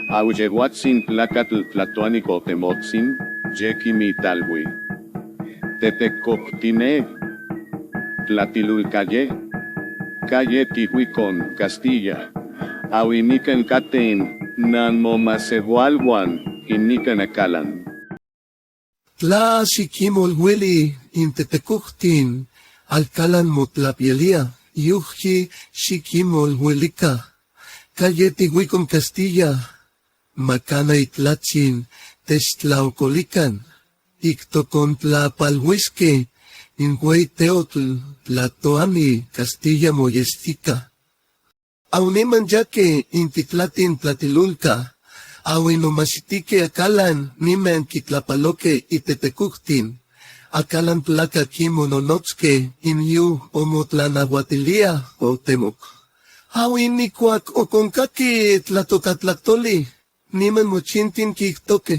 Auyehuatzin tlacatl tlatoanico temotzin, yekimi talwi. Tetecoctine. Tlatilulcaye. Calle Tihuicon, Castilla. Awinican catein, nan momasehualwan, inican acalan. Tla sikimol wili intetecuhtin, alcalan motlapielia, yuji sikimol wilika. Calle Tihuicon, Castilla. Macana itlachin, testlaucolican. Ictocon tlapalhuisque, inhuey teotl, tlatoani, Castilla moyestica. Auniman yaque intitlatin tlatilulca, awinomashitique acalan nimen kitlapaloque itetecuctin, acalan placa kimononotzque inyu omotlanahuatilia o temoc. Awinicuac o concaqui tlatocatlactoli, nimen mochintin kictoque.